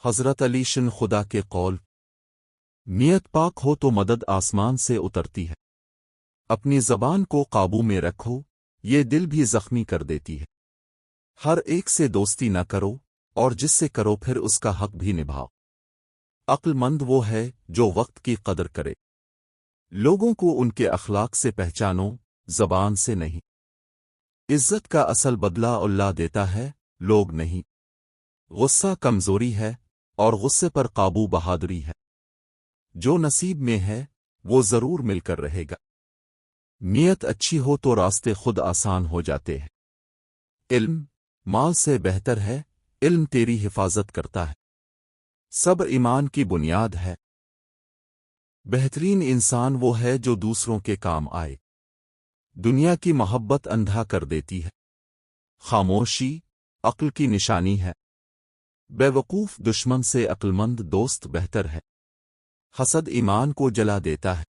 حضرت علی شن خدا کے قول، نیت پاک ہو تو مدد آسمان سے اترتی ہے۔ اپنی زبان کو قابو میں رکھو، یہ دل بھی زخمی کر دیتی ہے۔ ہر ایک سے دوستی نہ کرو، اور جس سے کرو پھر اس کا حق بھی نبھاؤ۔ عقل مند وہ ہے جو وقت کی قدر کرے۔ لوگوں کو ان کے اخلاق سے پہچانو، زبان سے نہیں۔ عزت کا اصل بدلہ اللہ دیتا ہے، لوگ نہیں۔ غصہ کمزوری ہے، اور غصے پر قابو بہادری ہے۔ جو نصیب میں ہے وہ ضرور مل کر رہے گا۔ نیت اچھی ہو تو راستے خود آسان ہو جاتے ہیں۔ علم مال سے بہتر ہے، علم تیری حفاظت کرتا ہے۔ صبر ایمان کی بنیاد ہے۔ بہترین انسان وہ ہے جو دوسروں کے کام آئے۔ دنیا کی محبت اندھا کر دیتی ہے۔ خاموشی عقل کی نشانی ہے۔ بے وقوف دشمن سے عقلمند دوست بہتر ہے۔ حسد ایمان کو جلا دیتا ہے۔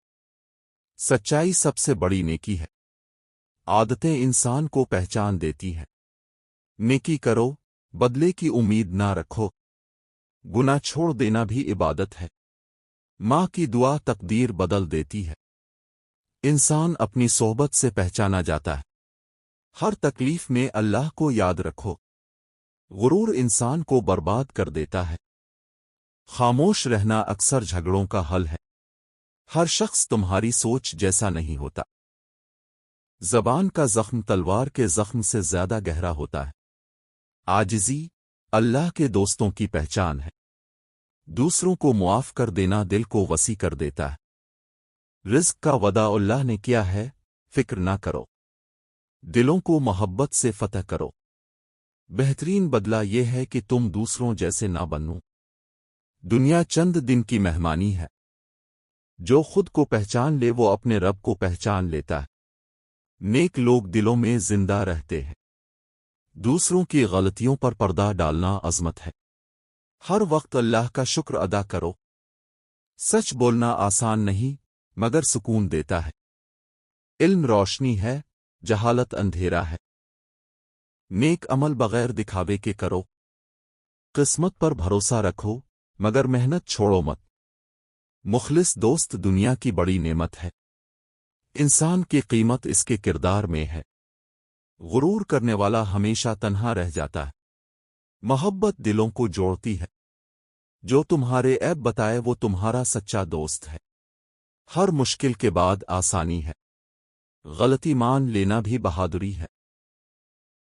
سچائی سب سے بڑی نیکی ہے۔ عادتیں انسان کو پہچان دیتی ہیں۔ نیکی کرو، بدلے کی امید نہ رکھو۔ گناہ چھوڑ دینا بھی عبادت ہے۔ ماں کی دعا تقدیر بدل دیتی ہے۔ انسان اپنی صحبت سے پہچانا جاتا ہے۔ ہر تکلیف میں اللہ کو یاد رکھو۔ غرور انسان کو برباد کر دیتا ہے۔ خاموش رہنا اکثر جھگڑوں کا حل ہے۔ ہر شخص تمہاری سوچ جیسا نہیں ہوتا۔ زبان کا زخم تلوار کے زخم سے زیادہ گہرا ہوتا ہے۔ عاجزی اللہ کے دوستوں کی پہچان ہے۔ دوسروں کو معاف کر دینا دل کو وسیع کر دیتا ہے۔ رزق کا وعدہ اللہ نے کیا ہے، فکر نہ کرو۔ دلوں کو محبت سے فتح کرو۔ بہترین بدلہ یہ ہے کہ تم دوسروں جیسے نہ بنو۔ دنیا چند دن کی مہمانی ہے۔ جو خود کو پہچان لے وہ اپنے رب کو پہچان لیتا ہے۔ نیک لوگ دلوں میں زندہ رہتے ہیں۔ دوسروں کی غلطیوں پر پردہ ڈالنا عظمت ہے۔ ہر وقت اللہ کا شکر ادا کرو۔ سچ بولنا آسان نہیں، مگر سکون دیتا ہے۔ علم روشنی ہے، جہالت اندھیرا ہے۔ نیک عمل بغیر دکھاوے کے کرو۔ قسمت پر بھروسہ رکھو، مگر محنت چھوڑو مت۔ مخلص دوست دنیا کی بڑی نعمت ہے۔ انسان کی قیمت اس کے کردار میں ہے۔ غرور کرنے والا ہمیشہ تنہا رہ جاتا ہے۔ محبت دلوں کو جوڑتی ہے۔ جو تمہارے عیب بتائے وہ تمہارا سچا دوست ہے۔ ہر مشکل کے بعد آسانی ہے۔ غلطی مان لینا بھی بہادری ہے۔